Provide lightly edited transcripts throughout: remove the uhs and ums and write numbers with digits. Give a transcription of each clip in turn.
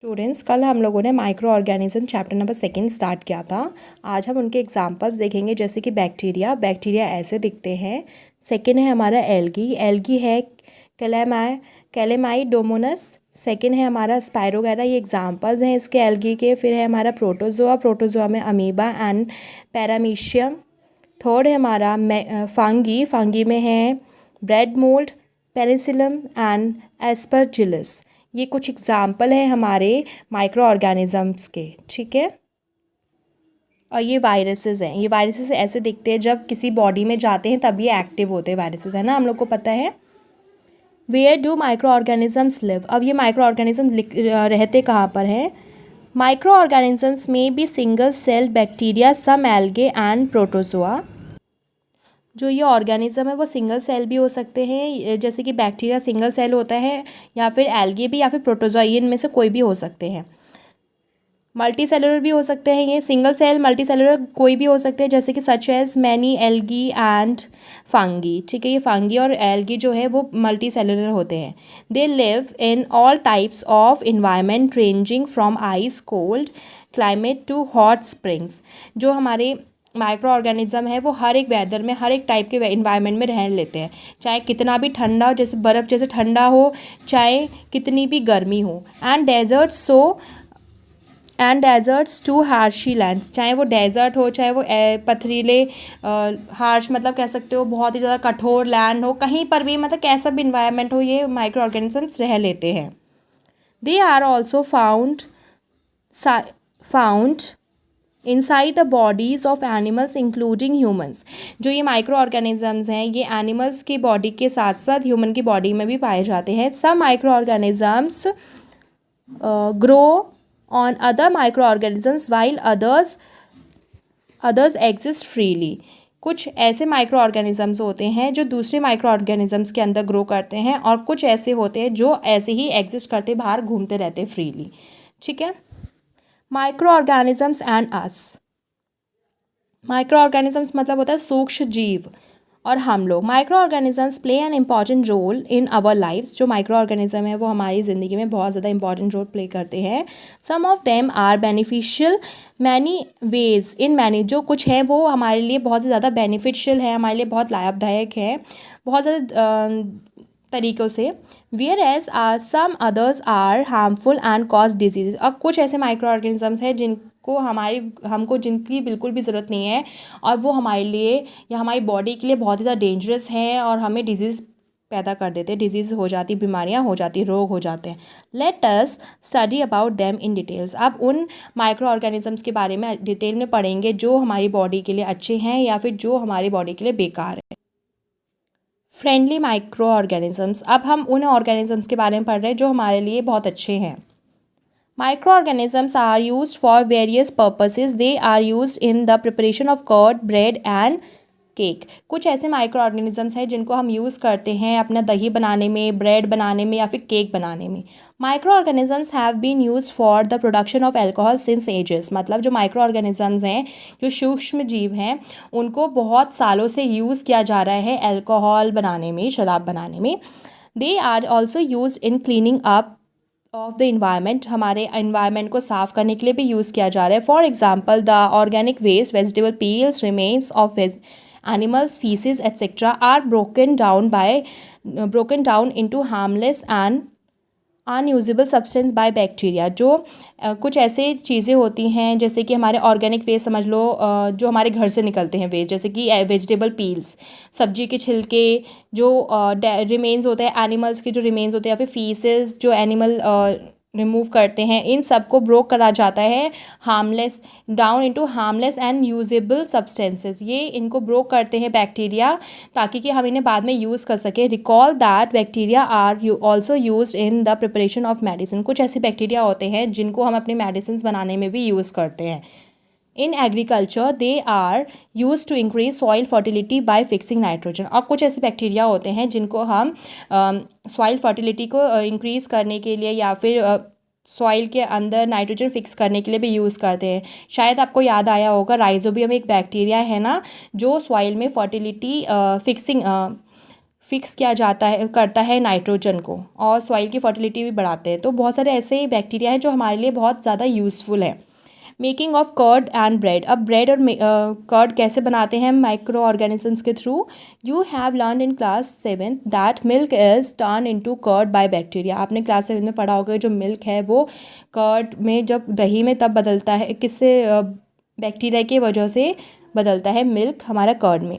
Students, कल हम लोगों ने micro organism chapter number 2 start किया था। आज हम उनके एग्जांपल्स देखेंगे, जैसे कि बैक्टीरिया ऐसे दिखते हैं। सेकंड है हमारा एल्गी है कैलेमाइडोमोनस। सेकंड है हमारा स्पायरोगैरा। ये एग्जांपल्स हैं इसके एल्गी के। फिर है हमारा प्रोटोजोआ में अमीबा एंड पैरामीशियम। थर्ड है हमारा फांगी में है bread mould, penicillium and Aspergillus. ये कुछ एग्जाम्पल हैं हमारे माइक्रो ऑर्गेनिजम्स के, ठीक है। और ये वायरसेस हैं। ये वायरसेस ऐसे दिखते हैं, जब किसी बॉडी में जाते हैं तब ये एक्टिव होते हैं वायरसेस, है ना, हम लोग को पता है। Where do microorganisms live. अब ये माइक्रो ऑर्गेनिज्म रहते कहाँ पर हैं। Microorganisms may be single cell bacteria, some algae and protozoa. जो ये ऑर्गेनिज्म है वो सिंगल सेल भी हो सकते हैं, जैसे कि बैक्टीरिया सिंगल सेल होता है, या फिर एल्गे भी, या फिर प्रोटोजोआ, ये इनमें से कोई भी हो सकते हैं। मल्टी सेलुलर भी हो सकते हैं। ये सिंगल सेल मल्टी सेलुलर कोई भी हो सकते हैं, जैसे कि such as many algae and fungi, ठीक है। ये फंगी और एल्गी जो है वो मल्टी सेलुलर होते हैं। They live in all types of environment ranging from ice cold climate to hot springs. जो हमारे माइक्रो ऑर्गेनिज्म है वो हर एक वेदर में, हर एक टाइप के इन्वायरमेंट में रह लेते हैं, चाहे कितना भी ठंडा, जैसे बर्फ़ जैसे ठंडा हो, चाहे कितनी भी गर्मी हो। एंड डेजर्ट्स टू हार्शी लैंड्स, चाहे वो डेजर्ट हो, चाहे वो पथरीले, हार्श मतलब कह सकते हो बहुत ही ज़्यादा कठोर लैंड हो, कहीं पर भी, मतलब कैसा भी इन्वायरमेंट हो, ये माइक्रो ऑर्गेनिजम्स रह लेते हैं। They are also found inside the bodies of animals including humans. जो ये माइक्रो ऑर्गेनिजम्स हैं ये एनिमल्स की बॉडी के साथ साथ ह्यूमन की बॉडी में भी पाए जाते हैं। Some microorganisms grow on other microorganisms while others exist freely. कुछ ऐसे माइक्रो ऑर्गेनिजम्स होते हैं जो दूसरे माइक्रो ऑर्गेनिजम्स के अंदर ग्रो करते हैं, और कुछ ऐसे होते हैं जो ऐसे ही एग्जिस्ट करते, बाहर घूमते रहते फ्रीली, ठीक है। Microorganisms and us. Microorganisms मतलब होता है सूक्ष्म जीव और हम लोग। Microorganisms play an important role in our life. जो माइक्रो ऑर्गेनिज्म है वो हमारी ज़िंदगी में बहुत ज़्यादा इंपॉर्टेंट रोल प्ले करते हैं। Some of them are beneficial many ways in many. जो कुछ है वो हमारे लिए बहुत ज़्यादा बेनिफिशियल है, हमारे लिए बहुत लाभदायक है बहुत ज़्यादा तरीक़ों से। Whereas are some others are harmful and cause disease. और कुछ ऐसे माइक्रो ऑर्गेनिजम्स हैं हमको जिनकी बिल्कुल भी ज़रूरत नहीं है, और वो हमारे लिए या हमारी बॉडी के लिए बहुत ही ज़्यादा डेंजरस हैं, और हमें डिजीज़ पैदा कर देते हैं, डिजीज़ हो जाती, बीमारियां हो जाती, रोग हो जाते हैं। Let us study about them in details. अब उन माइक्रो ऑर्गेनिजम्स के बारे में डिटेल में पढ़ेंगे जो हमारी बॉडी के लिए अच्छे हैं या फिर जो हमारी बॉडी के लिए बेकार है। Friendly micro organisms. अब हम उन ऑर्गेनिजम्स के बारे में पढ़ रहे हैं जो हमारे लिए बहुत अच्छे हैं। Microorganisms are use for various purposes. They are use in the preparation of curd, bread and cake. कुछ ऐसे माइक्रो ऑर्गेनिजम्स हैं जिनको हम यूज़ करते हैं अपना दही बनाने में, ब्रेड बनाने में, या फिर केक बनाने में। Microorganisms have been use for the production of alcohol since ages. मतलब जो माइक्रो ऑर्गेनिजम्स हैं, जो सूक्ष्म जीव हैं, उनको बहुत सालों से यूज़ किया जा रहा है एल्कोहल बनाने में, शराब बनाने में। They are also use in cleaning up of the environment. हमारे इन्वायरमेंट को साफ़ करने के लिए भी यूज़ किया जा रहा है। For example the organic waste, vegetable peels, remains of animals, feces, etc. are broken down into harmless and unusable substance by bacteria। जो कुछ ऐसे चीज़ें होती हैं जैसे कि हमारे ऑर्गेनिक वेस्ट समझ लो, जो हमारे घर से निकलते हैं वेस्ट, जैसे कि वेजिटेबल पील्स, सब्जी के छिलके, जो रिमेन्स होते हैं एनिमल्स के, जो रिमेन्स होते हैं, या फिर फीसेस जो एनिमल रिमूव करते हैं, इन सब को ब्रोक करा जाता है harmless down into harmless and usable substances. ये इनको ब्रोक करते हैं बैक्टीरिया, ताकि कि हम इन्हें बाद में यूज़ कर सकें। Recall that bacteria are also used in the preparation of medicine. कुछ ऐसे बैक्टीरिया होते हैं जिनको हम अपने मेडिसिन बनाने में भी यूज़ करते हैं। In agriculture they are use to increase soil fertility by fixing nitrogen. और कुछ ऐसे बैक्टीरिया होते हैं जिनको हम सॉइल फर्टिलिटी को इंक्रीज़ करने के लिए, या फिर सॉइल के अंदर नाइट्रोजन फिक्स करने के लिए भी यूज़ करते हैं। शायद आपको याद आया होगा, राइजोबियम एक बैक्टीरिया है ना, जो सॉइल में फर्टिलिटी फिक्स किया जाता है करता है नाइट्रोजन को, और सॉइल की फर्टिलिटी भी बढ़ाते हैं। तो बहुत सारे ऐसे बैक्टीरिया हैं जो हमारे लिए बहुत ज़्यादा यूज़फुल है। Making of curd and bread. अब ब्रेड और कर्ड कैसे बनाते हैं माइक्रो ऑर्गेनिजम्स के through? You have learn in class 7th that milk is turn into curd by bacteria. आपने क्लास 7 में पढ़ा होगा जो मिल्क है वो कर्ड में, जब दही में तब बदलता है, किससे? बैक्टीरिया की वजह से बदलता है मिल्क हमारा कर्ड में।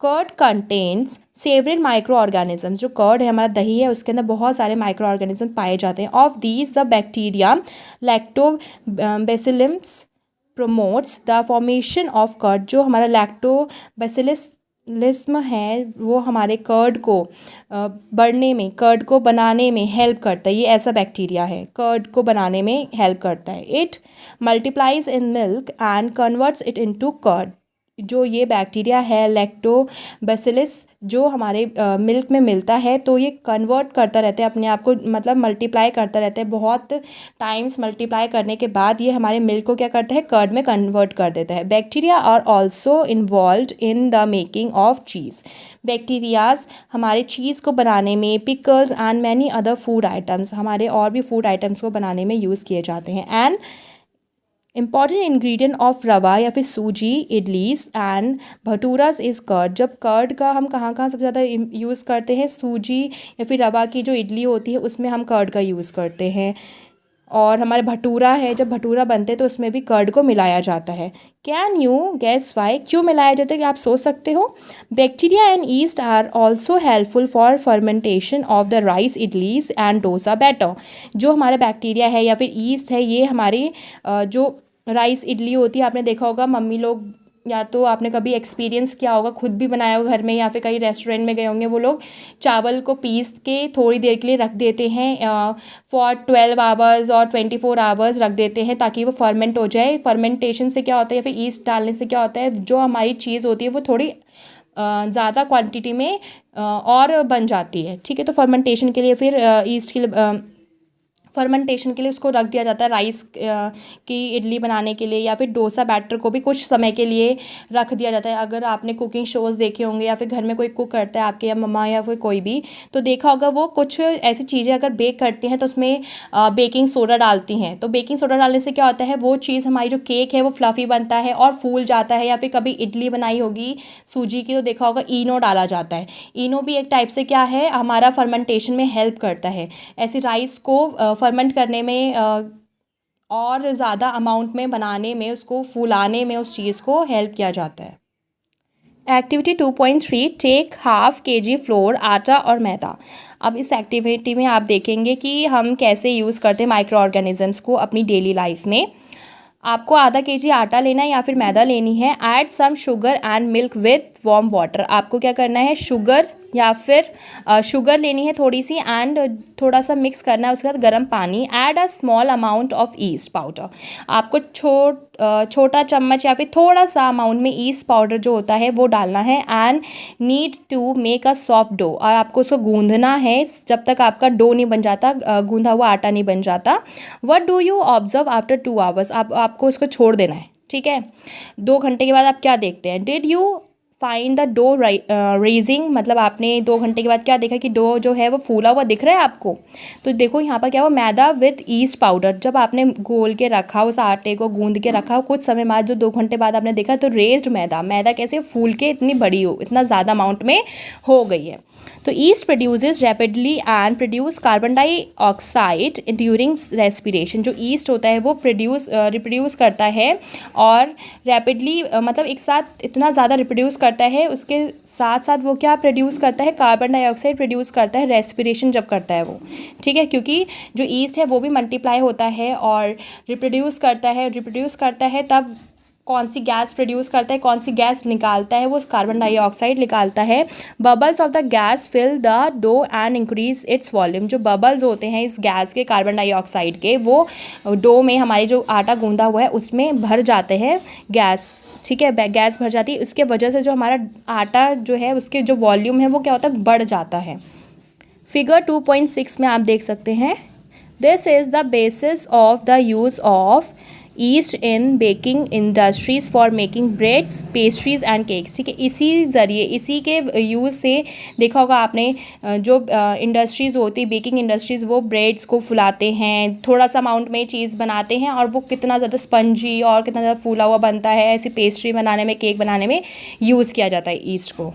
Curd contains several microorganism. जो कर्ड है हमारा दही है उसके अंदर बहुत सारे माइक्रो ऑर्गेनिज्म पाए जाते हैं। Of these the bacteria lactobacillus promotes the formation of curd. जो हमारा लैक्टोबैसिलिस्म है वो हमारे कर्ड को बढ़ने में, कर्ड को बनाने में हेल्प करता है। ये ऐसा बैक्टीरिया है, कर्ड को बनाने में हेल्प करता है। It multiplies in milk and converts it into curd. जो ये बैक्टीरिया है लैक्टोबैसिलस जो हमारे मिल्क में मिलता है, तो ये कन्वर्ट करता रहता है अपने आप को, मतलब मल्टीप्लाई करता रहता है। बहुत टाइम्स मल्टीप्लाई करने के बाद ये हमारे मिल्क को क्या करता है? कर्ड में कन्वर्ट कर देता है। Bacteria are also involved in the making of cheese. Bacterias हमारे चीज़ को बनाने में, pickles and many other food items, हमारे और भी फूड आइटम्स को बनाने में यूज़ किए जाते हैं। एंड इंपॉर्टेंट इंग्रेडिएंट ऑफ रवा या फिर सूजी, idlis and bhaturas is curd. जब कर्ड का हम कहाँ कहाँ सबसे ज़्यादा यूज़ करते हैं? सूजी या फिर रवा की जो इडली होती है उसमें हम कर्ड का यूज़ करते हैं। और हमारे भटूरा है, जब भटूरा बनते हैं तो उसमें भी कर्ड को मिलाया जाता है। Can you guess why? क्यों मिलाया जाता है कि आप सोच सकते हो? Bacteria and yeast are also helpful for fermentation of the rice, idlis and dosa batter. जो हमारा बैक्टीरिया है या फिर ईस्ट है, ये हमारी जो राइस इडली होती है, आपने देखा होगा मम्मी लोग, या तो आपने कभी एक्सपीरियंस किया होगा, खुद भी बनाया होगा घर में, या फिर कहीं रेस्टोरेंट में गए होंगे, वो लोग चावल को पीस के थोड़ी देर के लिए रख देते हैं फॉर 12 आवर्स और 24 आवर्स रख देते हैं ताकि वो फर्मेंट हो जाए। फर्मेंटेशन से क्या होता है, या फिर ईस्ट डालने से क्या होता है, जो हमारी चीज़ होती है वो थोड़ी ज़्यादा क्वांटिटी में और बन जाती है। ठीक है, तो फर्मेंटेशन के लिए फिर ईस्ट के लिए फर्मेंटेशन के लिए उसको रख दिया जाता है राइस की इडली बनाने के लिए, या फिर डोसा बैटर को भी कुछ समय के लिए रख दिया जाता है। अगर आपने कुकिंग शोज़ देखे होंगे या फिर घर में कोई कुक करता है आपके, या मम्मा या फिर कोई भी, तो देखा होगा वो कुछ ऐसी चीज़ें अगर बेक करती हैं तो उसमें बेकिंग सोडा डालती हैं। तो बेकिंग सोडा डालने से क्या होता है, वो चीज़ हमारी जो केक है वो फ्लफ़ी बनता है और फूल जाता है। या फिर कभी इडली बनाई होगी सूजी की तो देखा होगा इनो डाला जाता है। इनो भी एक टाइप से क्या है, हमारा फर्मेंटेशन में हेल्प करता है। ऐसे राइस को फर्मेंट करने में और ज़्यादा अमाउंट में बनाने में, उसको फुलाने में उस चीज़ को हेल्प किया जाता है। एक्टिविटी 2.3 टेक ½ kg फ्लोर, आटा और मैदा। अब इस एक्टिविटी में आप देखेंगे कि हम कैसे यूज़ करते हैं माइक्रो ऑर्गेनिजम्स को अपनी डेली लाइफ में। आपको ½ kg आटा लेना है या फिर मैदा लेनी है। Add some sugar and milk with warm water. आपको क्या करना है, शुगर या फिर शुगर लेनी है थोड़ी सी, एंड थोड़ा सा मिक्स करना है उसके साथ गर्म पानी। Add a small amount of east powder. आपको छोटा चम्मच या फिर थोड़ा सा अमाउंट में ईस्ट पाउडर जो होता है वो डालना है। And need to make a soft dough. और आपको उसको गूंदना है जब तक आपका डो नहीं बन जाता, गूंदा हुआ आटा नहीं बन जाता। What do you observe after 2 hours? आपको उसको छोड़ देना है। ठीक है, 2 घंटे के बाद आप क्या देखते हैं? Did you find the dough raising? मतलब आपने 2 घंटे के बाद क्या देखा कि डो जो है वो फूला हुआ दिख रहा है आपको। तो देखो यहाँ पर क्या हुआ, मैदा विथ ईस्ट पाउडर। जब आपने घोल के रखा, उस आटे को गूंद के रखा, कुछ समय बाद जो 2 घंटे बाद आपने देखा तो रेज्ड मैदा कैसे फूल के इतनी बड़ी हो, इतना ज़्यादा अमाउंट में हो गई है। तो east produces rapidly and produce carbon dioxide during respiration. जो ईस्ट होता है वो रिप्रोड्यूस करता है और रैपिडली, मतलब एक साथ इतना ज़्यादा रिप्रोड्यूस करता है, उसके साथ साथ वो क्या प्रोड्यूस करता है, कार्बन डाइऑक्साइड प्रोड्यूस करता है रेस्पिरेशन जब करता है वो। ठीक है, क्योंकि जो ईस्ट है वो भी मल्टीप्लाई होता है और रिप्रोड्यूस करता है तब कौन सी गैस प्रोड्यूस करता है, कौन सी गैस निकालता है, वो कार्बन डाइऑक्साइड निकालता है। Bubbles of the gas fill the dough and increase its volume. जो बबल्स होते हैं इस गैस के, कार्बन डाइऑक्साइड के, वो डो में, हमारे जो आटा गूंदा हुआ है उसमें भर जाते हैं गैस। ठीक है, गैस भर जाती है, उसके वजह से जो हमारा आटा जो है उसके जो वॉल्यूम है वो क्या होता है, बढ़ जाता है। फिगर 2.6 में आप देख सकते हैं, this is the basis of the use of east in baking industries for making breads, pastries and cakes. ठीक है, इसी ज़रिए, इसी के यूज़ से देखा होगा आपने, जो इंडस्ट्रीज़ होती, बेकिंग इंडस्ट्रीज़, वो ब्रेड्स को फुलाते हैं, थोड़ा सा अमाउंट में चीज़ बनाते हैं और वो कितना ज़्यादा स्पंजी और कितना ज़्यादा फूला हुआ बनता है। ऐसी पेस्ट्री बनाने में, केक बनाने में यूज़ किया जाता है ईस्ट को।